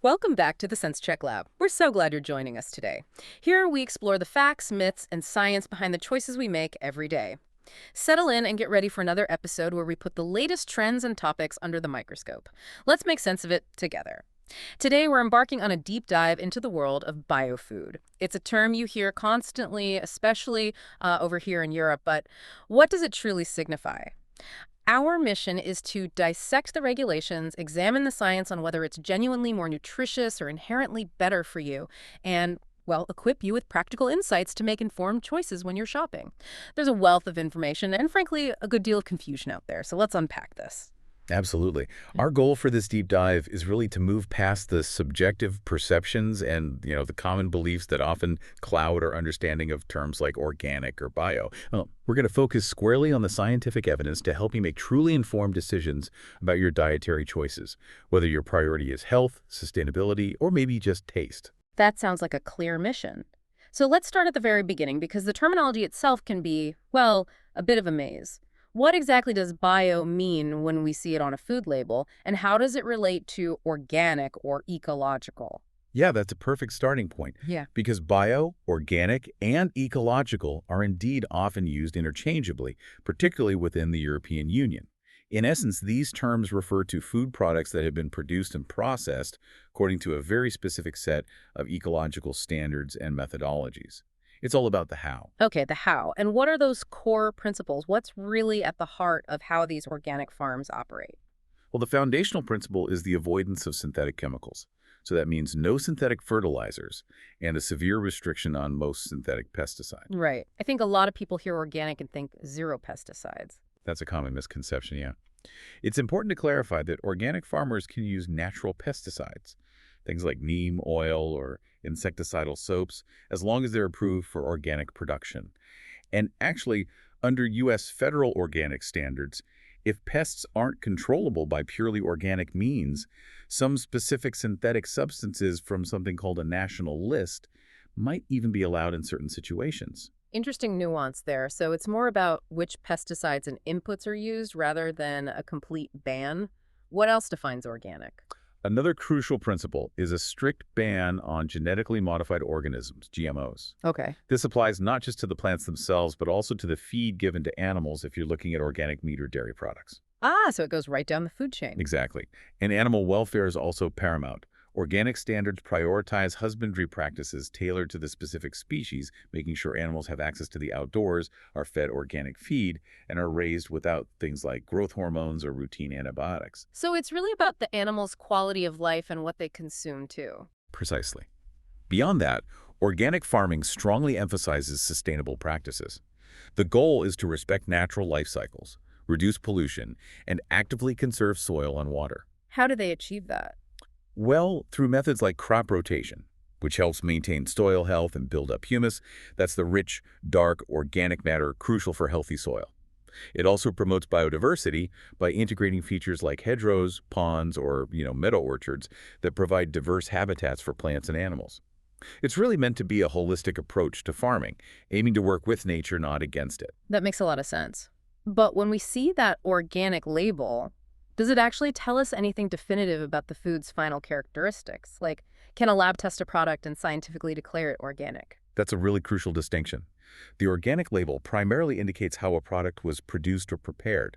Welcome back to the Sense Check Lab. We're so glad you're joining us today. Here we explore the facts, myths, and science behind the choices we make every day. Settle in and get ready for another episode where we put the latest trends and topics under the microscope. Let's make sense of it together. Today, we're embarking on a deep dive into the world of biofood. It's a term you hear constantly, especially over here in Europe, but what does it truly signify? Our mission is to dissect the regulations, examine the science on whether it's genuinely more nutritious or inherently better for you, and, well, equip you with practical insights to make informed choices when you're shopping. There's a wealth of information and, frankly, a good deal of confusion out there, so let's unpack this. Absolutely. Our goal for this deep dive is really to move past the subjective perceptions and, the common beliefs that often cloud our understanding of terms like organic or bio. Well, we're going to focus squarely on the scientific evidence to help you make truly informed decisions about your dietary choices, whether your priority is health, sustainability, or maybe just taste. That sounds like a clear mission. So let's start at the very beginning because the terminology itself can be, well, a bit of a maze. What exactly does bio mean when we see it on a food label, and how does it relate to organic or ecological? Yeah, that's a perfect starting point. Yeah. Because bio, organic, and ecological are indeed often used interchangeably, particularly within the European Union. In essence, these terms refer to food products that have been produced and processed according to a very specific set of ecological standards and methodologies. It's all about the how. Okay, the how. And what are those core principles? What's really at the heart of how these organic farms operate? Well, the foundational principle is the avoidance of synthetic chemicals. So that means no synthetic fertilizers and a severe restriction on most synthetic pesticides. Right. I think a lot of people hear organic and think zero pesticides. That's a common misconception, yeah. It's important to clarify that organic farmers can use natural pesticides, things like neem oil or insecticidal soaps, as long as they're approved for organic production. And actually, under U.S. federal organic standards, if pests aren't controllable by purely organic means, some specific synthetic substances from something called a national list might even be allowed in certain situations. Interesting nuance there. So it's more about which pesticides and inputs are used rather than a complete ban. What else defines organic? Another crucial principle is a strict ban on genetically modified organisms, GMOs. Okay. This applies not just to the plants themselves, but also to the feed given to animals if you're looking at organic meat or dairy products. Ah, so it goes right down the food chain. Exactly. And animal welfare is also paramount. Organic standards prioritize husbandry practices tailored to the specific species, making sure animals have access to the outdoors, are fed organic feed, and are raised without things like growth hormones or routine antibiotics. So it's really about the animal's quality of life and what they consume, too. Precisely. Beyond that, organic farming strongly emphasizes sustainable practices. The goal is to respect natural life cycles, reduce pollution, and actively conserve soil and water. How do they achieve that? Well, through methods like crop rotation, which helps maintain soil health and build up humus. That's the rich, dark, organic matter crucial for healthy soil. It also promotes biodiversity by integrating features like hedgerows, ponds, or meadow orchards that provide diverse habitats for plants and animals. It's really meant to be a holistic approach to farming, aiming to work with nature, not against it. That makes a lot of sense. But when we see that organic label, does it actually tell us anything definitive about the food's final characteristics? Like, can a lab test a product and scientifically declare it organic? That's a really crucial distinction. The organic label primarily indicates how a product was produced or prepared.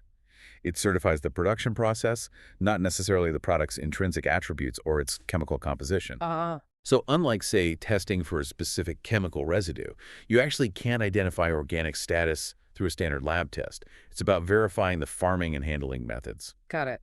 It certifies the production process, not necessarily the product's intrinsic attributes or its chemical composition. Ah. So unlike, say, testing for a specific chemical residue, you actually can't identify organic status through a standard lab test. It's about verifying the farming and handling methods. Got it.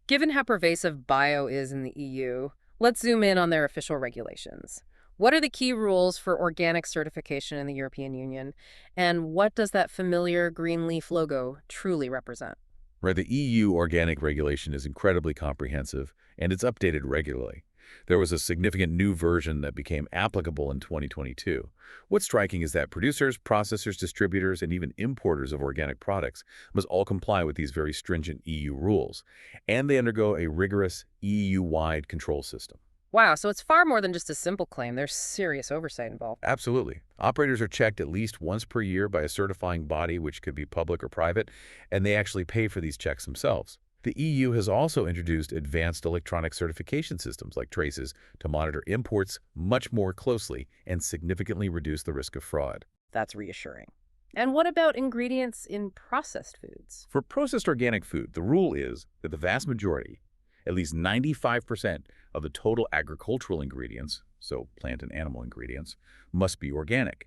Given how pervasive bio is in the EU, let's zoom in on their official regulations. What are the key rules for organic certification in the European Union? And what does that familiar green leaf logo truly represent? Right, the EU organic regulation is incredibly comprehensive, and it's updated regularly. There was a significant new version that became applicable in 2022. What's striking is that producers, processors, distributors, and even importers of organic products must all comply with these very stringent EU rules, and they undergo a rigorous EU-wide control system. Wow, so it's far more than just a simple claim. There's serious oversight involved. Absolutely. Operators are checked at least once per year by a certifying body, which could be public or private, and they actually pay for these checks themselves. The EU has also introduced advanced electronic certification systems like traces to monitor imports much more closely and significantly reduce the risk of fraud. That's reassuring. And what about ingredients in processed foods? For processed organic food, the rule is that the vast majority, at least 95% of the total agricultural ingredients, so plant and animal ingredients, must be organic.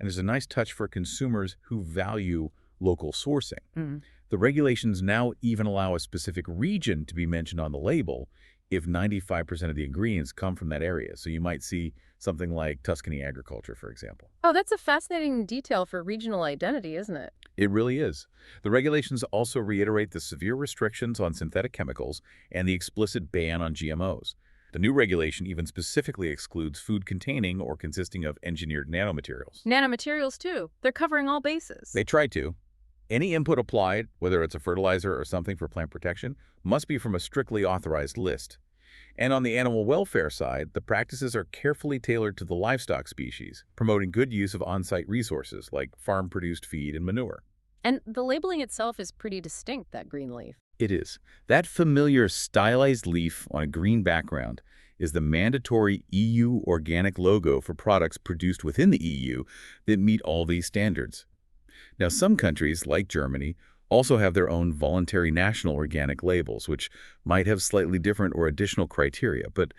And there's a nice touch for consumers who value local sourcing. Mm. The regulations now even allow a specific region to be mentioned on the label if 95% of the ingredients come from that area. So you might see something like Tuscany agriculture, for example. Oh, that's a fascinating detail for regional identity, isn't it? It really is. The regulations also reiterate the severe restrictions on synthetic chemicals and the explicit ban on GMOs. The new regulation even specifically excludes food containing or consisting of engineered nanomaterials. Nanomaterials, too. They're covering all bases. They try to. Any input applied, whether it's a fertilizer or something for plant protection, must be from a strictly authorized list. And on the animal welfare side, the practices are carefully tailored to the livestock species, promoting good use of on-site resources like farm-produced feed and manure. And the labeling itself is pretty distinct, that green leaf. It is. That familiar stylized leaf on a green background is the mandatory EU organic logo for products produced within the EU that meet all these standards. Now, some countries, like Germany, also have their own voluntary national organic labels, which might have slightly different or additional criteria, but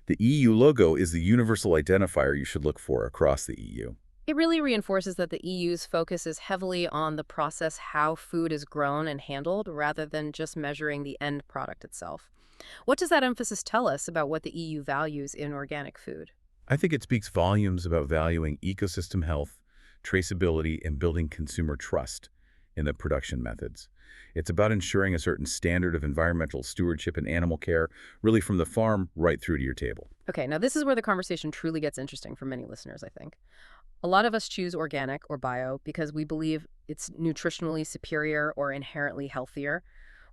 the EU logo is the universal identifier you should look for across the EU. It really reinforces that the EU's focus is heavily on the process, how food is grown and handled, rather than just measuring the end product itself. What does that emphasis tell us about what the EU values in organic food? I think it speaks volumes about valuing ecosystem health, traceability, and building consumer trust in the production methods. It's about ensuring a certain standard of environmental stewardship and animal care, really from the farm right through to your table. Okay, now this is where the conversation truly gets interesting for many listeners, I think. A lot of us choose organic or bio because we believe it's nutritionally superior or inherently healthier.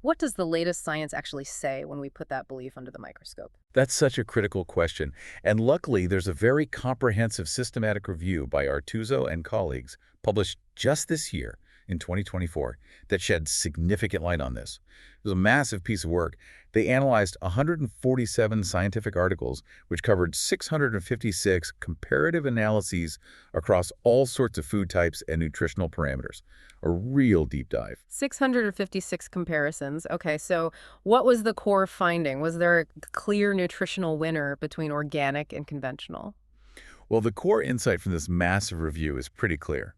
What does the latest science actually say when we put that belief under the microscope? That's such a critical question, and luckily there's a very comprehensive systematic review by Artuso and colleagues published just this year in 2024 that sheds significant light on this. It was a massive piece of work. They analyzed 147 scientific articles, which covered 656 comparative analyses across all sorts of food types and nutritional parameters. A real deep dive. 656 comparisons. Okay, so what was the core finding? Was there a clear nutritional winner between organic and conventional? Well, the core insight from this massive review is pretty clear.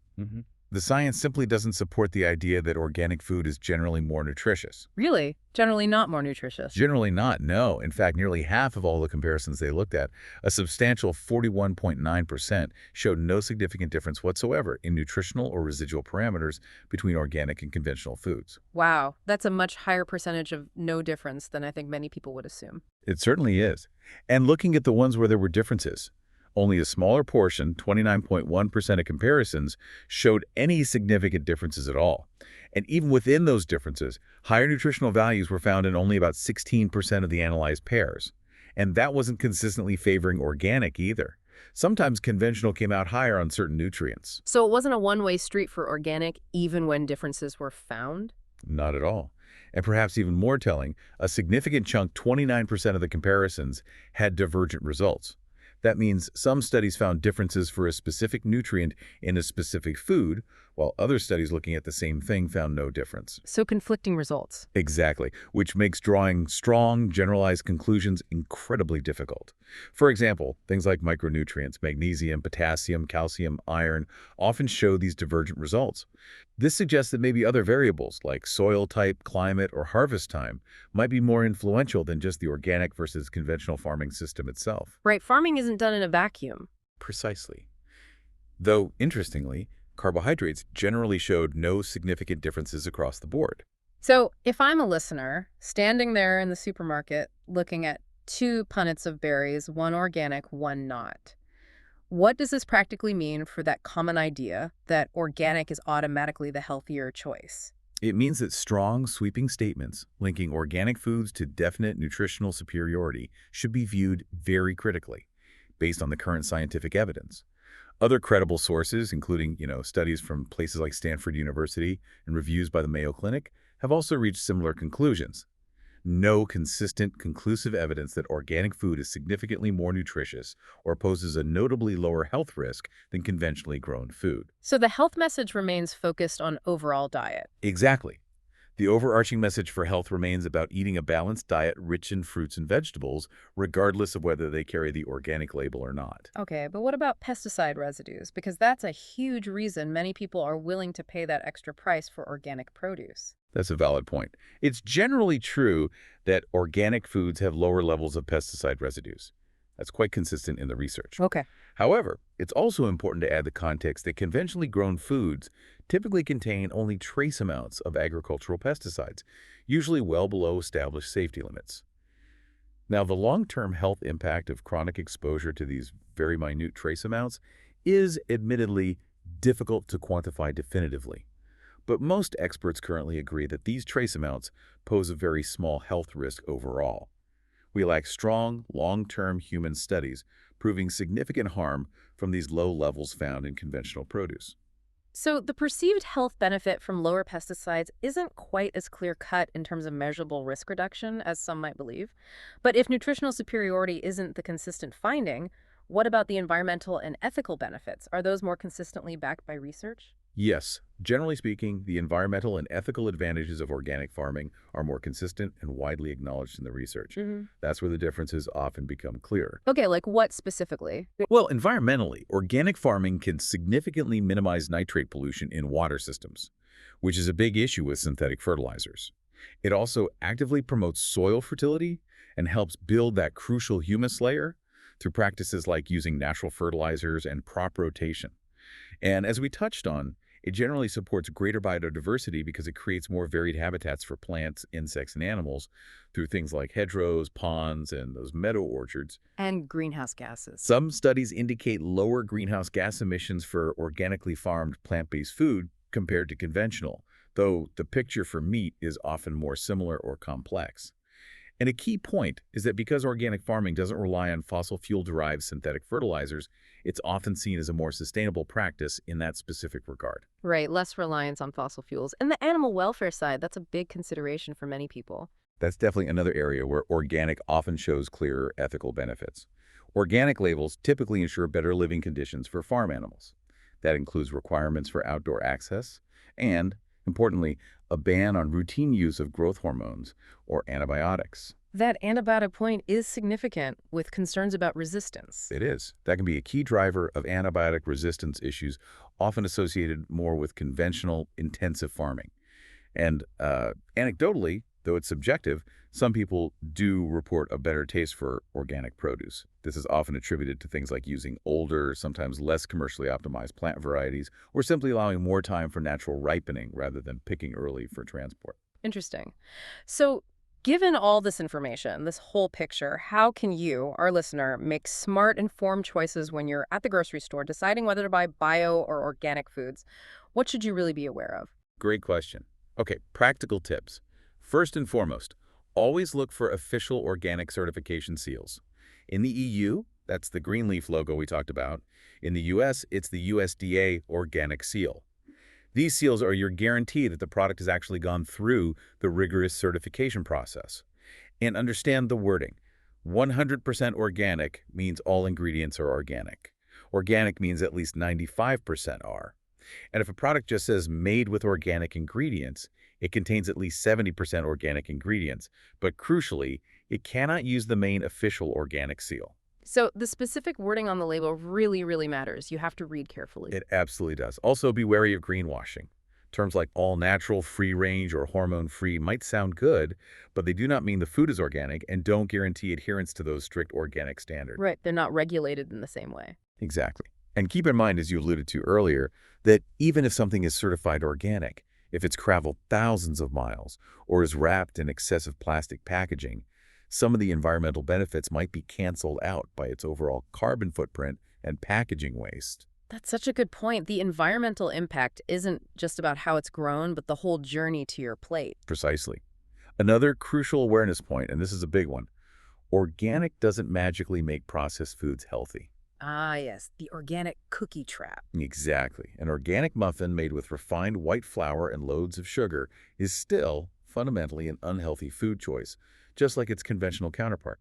The science simply doesn't support the idea that organic food is generally more nutritious. Really? Generally not more nutritious. Generally not, no. In fact, nearly half of all the comparisons they looked at, a substantial 41.9%, showed no significant difference whatsoever in nutritional or residual parameters between organic and conventional foods. Wow, that's a much higher percentage of no difference than I think many people would assume. It certainly is. And looking at the ones where there were differences, only a smaller portion, 29.1% of comparisons, showed any significant differences at all. And even within those differences, higher nutritional values were found in only about 16% of the analyzed pairs. And that wasn't consistently favoring organic either. Sometimes conventional came out higher on certain nutrients. So it wasn't a one-way street for organic even when differences were found? Not at all. And perhaps even more telling, a significant chunk, 29% of the comparisons, had divergent results. That means some studies found differences for a specific nutrient in a specific food, while other studies looking at the same thing found no difference. So conflicting results. Exactly, which makes drawing strong, generalized conclusions incredibly difficult. For example, things like micronutrients, magnesium, potassium, calcium, iron, often show these divergent results. This suggests that maybe other variables, like soil type, climate, or harvest time, might be more influential than just the organic versus conventional farming system itself. Right, farming isn't done in a vacuum. Precisely. Though, interestingly, carbohydrates generally showed no significant differences across the board. So if I'm a listener, standing there in the supermarket looking at two punnets of berries, one organic, one not, what does this practically mean for that common idea that organic is automatically the healthier choice? It means that strong, sweeping statements linking organic foods to definite nutritional superiority should be viewed very critically, based on the current scientific evidence. Other credible sources, including, studies from places like Stanford University and reviews by the Mayo Clinic, have also reached similar conclusions. no consistent, conclusive evidence that organic food is significantly more nutritious or poses a notably lower health risk than conventionally grown food. So the health message remains focused on overall diet. Exactly. The overarching message for health remains about eating a balanced diet rich in fruits and vegetables, regardless of whether they carry the organic label or not. Okay, but what about pesticide residues? Because that's a huge reason many people are willing to pay that extra price for organic produce. That's a valid point. It's generally true that organic foods have lower levels of pesticide residues. That's quite consistent in the research. Okay. However, it's also important to add the context that conventionally grown foods typically contain only trace amounts of agricultural pesticides, usually well below established safety limits. Now, the long-term health impact of chronic exposure to these very minute trace amounts is admittedly difficult to quantify definitively. But most experts currently agree that these trace amounts pose a very small health risk overall. We lack strong, long-term human studies proving significant harm from these low levels found in conventional produce. So the perceived health benefit from lower pesticides isn't quite as clear-cut in terms of measurable risk reduction as some might believe. But if nutritional superiority isn't the consistent finding, what about the environmental and ethical benefits? Are those more consistently backed by research? Yes, generally speaking, the environmental and ethical advantages of organic farming are more consistent and widely acknowledged in the research. That's where the differences often become clearer. Okay, like what specifically? Well, environmentally, organic farming can significantly minimize nitrate pollution in water systems, which is a big issue with synthetic fertilizers. It also actively promotes soil fertility and helps build that crucial humus layer through practices like using natural fertilizers and crop rotation. And as we touched on, it generally supports greater biodiversity because it creates more varied habitats for plants, insects, and animals through things like hedgerows, ponds, and those meadow orchards. And greenhouse gases. Some studies indicate lower greenhouse gas emissions for organically farmed plant-based food compared to conventional, though the picture for meat is often more similar or complex. And a key point is that because organic farming doesn't rely on fossil fuel-derived synthetic fertilizers, it's often seen as a more sustainable practice in that specific regard. Right, less reliance on fossil fuels. And the animal welfare side, that's a big consideration for many people. That's definitely another area where organic often shows clearer ethical benefits. Organic labels typically ensure better living conditions for farm animals. That includes requirements for outdoor access and, importantly, a ban on routine use of growth hormones or antibiotics. That antibiotic point is significant with concerns about resistance. It is. That can be a key driver of antibiotic resistance issues, often associated more with conventional intensive farming. And anecdotally, though it's subjective, some people do report a better taste for organic produce. This is often attributed to things like using older, sometimes less commercially optimized plant varieties, or simply allowing more time for natural ripening rather than picking early for transport. Interesting. So, given all this information, this whole picture, how can you, our listener, make smart, informed choices when you're at the grocery store deciding whether to buy bio or organic foods? What should you really be aware of? Great question. Okay, practical tips. First and foremost, always look for official organic certification seals. In the EU, that's the green leaf logo we talked about. In the US, it's the USDA Organic Seal. These seals are your guarantee that the product has actually gone through the rigorous certification process. And understand the wording. 100% organic means all ingredients are organic. Organic means at least 95% are. And if a product just says made with organic ingredients, it contains at least 70% organic ingredients. But crucially, it cannot use the main official organic seal. So the specific wording on the label really, really matters. You have to read carefully. It absolutely does. Also, be wary of greenwashing. Terms like all-natural, free-range, or hormone-free might sound good, but they do not mean the food is organic and don't guarantee adherence to those strict organic standards. Right, they're not regulated in the same way. Exactly. And keep in mind, as you alluded to earlier, that even if something is certified organic, if it's traveled thousands of miles or is wrapped in excessive plastic packaging, some of the environmental benefits might be canceled out by its overall carbon footprint and packaging waste. That's such a good point. The environmental impact isn't just about how it's grown, but the whole journey to your plate. Precisely. Another crucial awareness point, and this is a big one, organic doesn't magically make processed foods healthy. Ah, yes, the organic cookie trap. Exactly. An organic muffin made with refined white flour and loads of sugar is still fundamentally an unhealthy food choice, just like its conventional counterpart.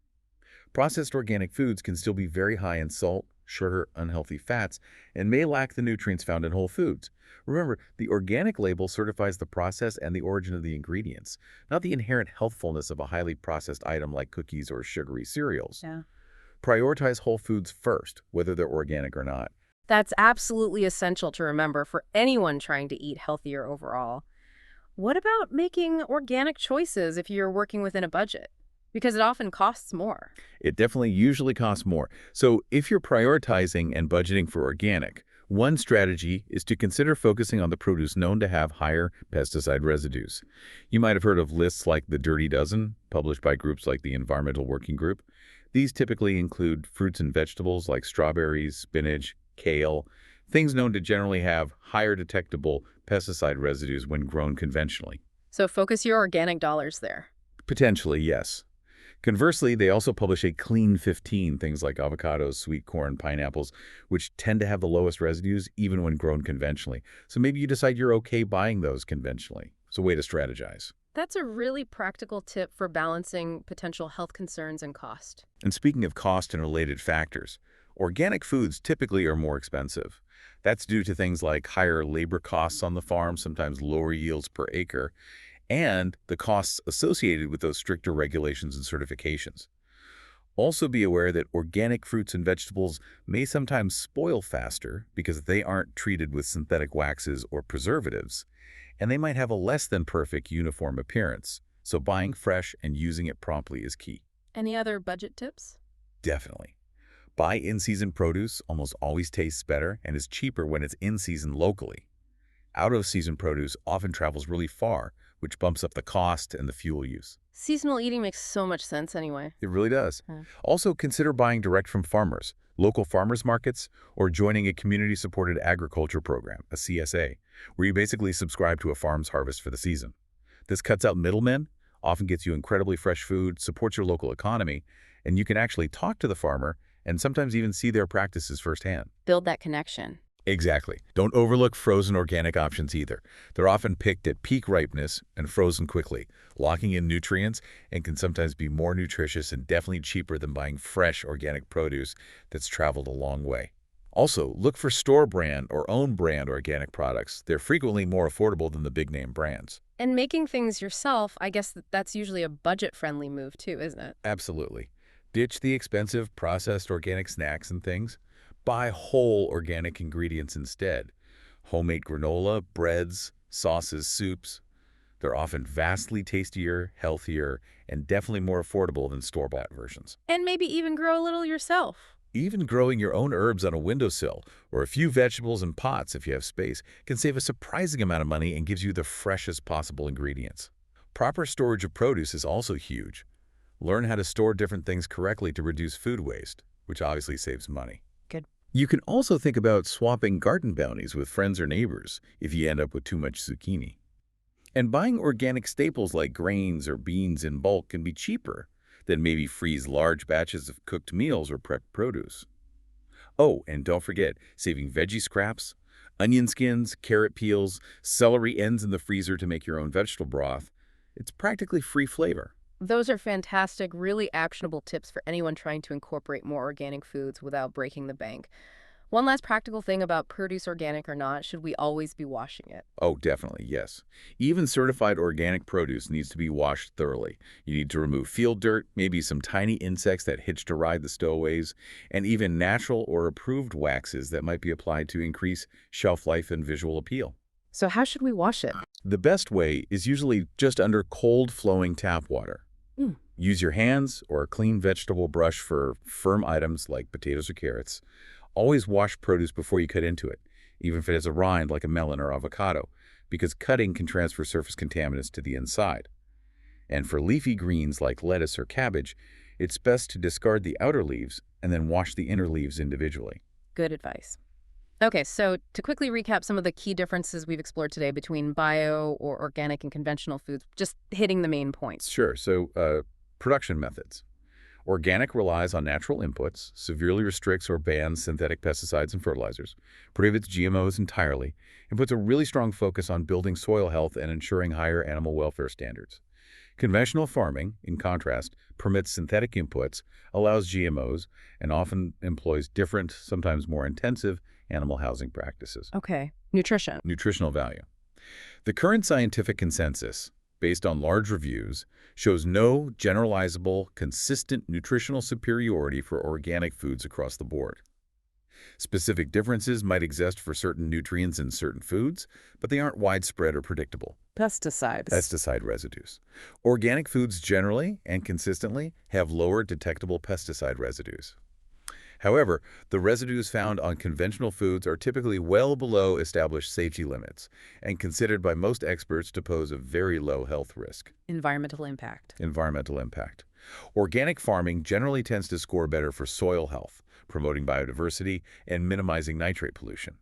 Processed organic foods can still be very high in salt, sugar, unhealthy fats, and may lack the nutrients found in whole foods. Remember, the organic label certifies the process and the origin of the ingredients, not the inherent healthfulness of a highly processed item like cookies or sugary cereals. Yeah. Prioritize whole foods first, whether they're organic or not. That's absolutely essential to remember for anyone trying to eat healthier overall. What about making organic choices if you're working within a budget? Because it often costs more. It definitely usually costs more. So if you're prioritizing and budgeting for organic, one strategy is to consider focusing on the produce known to have higher pesticide residues. You might have heard of lists like the Dirty Dozen, published by groups like the Environmental Working Group. These typically include fruits and vegetables like strawberries, spinach, kale, things known to generally have higher detectable pesticide residues when grown conventionally. So focus your organic dollars there. Potentially, yes. Conversely, they also publish a clean 15, things like avocados, sweet corn, pineapples, which tend to have the lowest residues even when grown conventionally. So maybe you decide you're okay buying those conventionally. It's a way to strategize. That's a really practical tip for balancing potential health concerns and cost. And speaking of cost and related factors, organic foods typically are more expensive. That's due to things like higher labor costs on the farm, sometimes lower yields per acre, and the costs associated with those stricter regulations and certifications. Also be aware that organic fruits and vegetables may sometimes spoil faster because they aren't treated with synthetic waxes or preservatives, and they might have a less than perfect uniform appearance, so buying fresh and using it promptly is key. Any other budget tips? Definitely. Buy in-season produce almost always tastes better and is cheaper when it's in-season locally. Out-of-season produce often travels really far, which bumps up the cost and the fuel use. Seasonal eating makes so much sense anyway. It really does. Hmm. Also, consider buying direct from farmers, local farmers markets, or joining a community-supported agriculture program, a CSA, where you basically subscribe to a farm's harvest for the season. This cuts out middlemen, often gets you incredibly fresh food, supports your local economy, and you can actually talk to the farmer and sometimes even see their practices firsthand. Build that connection. Exactly. Don't overlook frozen organic options either. They're often picked at peak ripeness and frozen quickly, locking in nutrients, and can sometimes be more nutritious and definitely cheaper than buying fresh organic produce that's traveled a long way. Also, look for store brand or own brand organic products. They're frequently more affordable than the big name brands. And making things yourself, I guess that's usually a budget-friendly move too, isn't it? Absolutely. Ditch the expensive processed organic snacks and things. Buy whole organic ingredients instead. Homemade granola, breads, sauces, soups. They're often vastly tastier, healthier, and definitely more affordable than store-bought versions. And maybe even grow a little yourself. Even growing your own herbs on a windowsill or a few vegetables in pots if you have space can save a surprising amount of money and gives you the freshest possible ingredients. Proper storage of produce is also huge. Learn how to store different things correctly to reduce food waste, which obviously saves money. Good. You can also think about swapping garden bounties with friends or neighbors if you end up with too much zucchini. And buying organic staples like grains or beans in bulk can be cheaper than maybe freeze large batches of cooked meals or prepped produce. Oh, and don't forget saving veggie scraps, onion skins, carrot peels, celery ends in the freezer to make your own vegetable broth. It's practically free flavor. Those are fantastic, really actionable tips for anyone trying to incorporate more organic foods without breaking the bank. One last practical thing about produce, organic or not, should we always be washing it? Oh, definitely, yes. Even certified organic produce needs to be washed thoroughly. You need to remove field dirt, maybe some tiny insects that hitch to ride the stowaways, and even natural or approved waxes that might be applied to increase shelf life and visual appeal. So how should we wash it? The best way is usually just under cold flowing tap water. Use your hands or a clean vegetable brush for firm items like potatoes or carrots. Always wash produce before you cut into it, even if it has a rind like a melon or avocado, because cutting can transfer surface contaminants to the inside. And for leafy greens like lettuce or cabbage, it's best to discard the outer leaves and then wash the inner leaves individually. Good advice. Okay, so to quickly recap some of the key differences we've explored today between bio or organic and conventional foods, just hitting the main points. Sure. So, production methods. Organic relies on natural inputs, severely restricts or bans synthetic pesticides and fertilizers, prohibits GMOs entirely, and puts a really strong focus on building soil health and ensuring higher animal welfare standards. Conventional farming, in contrast, permits synthetic inputs, allows GMOs, and often employs different, sometimes more intensive, animal housing practices. Okay. Nutrition. Nutritional value. The current scientific consensus, based on large reviews, shows no generalizable, consistent nutritional superiority for organic foods across the board. Specific differences might exist for certain nutrients in certain foods, but they aren't widespread or predictable. Pesticides. Pesticide residues. Organic foods generally and consistently have lower detectable pesticide residues. However, the residues found on conventional foods are typically well below established safety limits and considered by most experts to pose a very low health risk. Environmental impact. Environmental impact. Organic farming generally tends to score better for soil health, promoting biodiversity and minimizing nitrate pollution.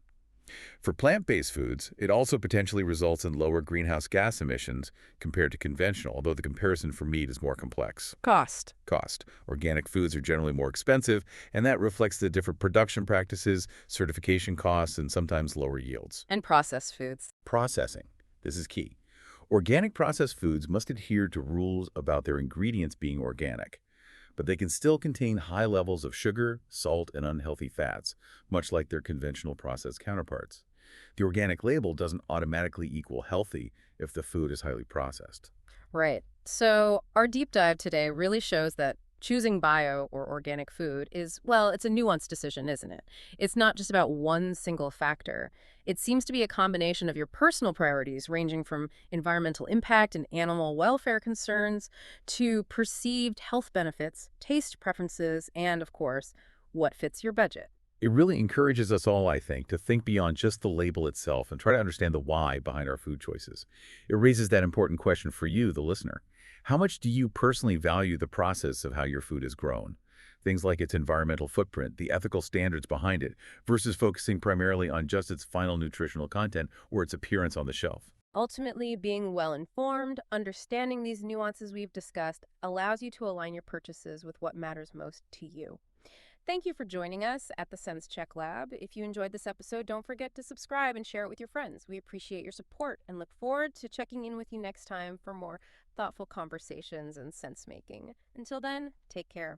For plant-based foods, it also potentially results in lower greenhouse gas emissions compared to conventional, although the comparison for meat is more complex. Cost. Cost. Organic foods are generally more expensive, and that reflects the different production practices, certification costs, and sometimes lower yields. And processed foods. Processing. This is key. Organic processed foods must adhere to rules about their ingredients being organic, but they can still contain high levels of sugar, salt, and unhealthy fats, much like their conventional processed counterparts. The organic label doesn't automatically equal healthy if the food is highly processed. Right. So our deep dive today really shows that choosing bio or organic food is, well, it's a nuanced decision, isn't it? It's not just about one single factor. It seems to be a combination of your personal priorities, ranging from environmental impact and animal welfare concerns to perceived health benefits, taste preferences, and, of course, what fits your budget. It really encourages us all, I think, to think beyond just the label itself and try to understand the why behind our food choices. It raises that important question for you, the listener. How much do you personally value the process of how your food is grown? Things like its environmental footprint, the ethical standards behind it, versus focusing primarily on just its final nutritional content or its appearance on the shelf. Ultimately, being well informed, understanding these nuances we've discussed, allows you to align your purchases with what matters most to you. Thank you for joining us at the Sense Check Lab. If you enjoyed this episode, don't forget to subscribe and share it with your friends. We appreciate your support and look forward to checking in with you next time for more thoughtful conversations and sense making. Until then, take care.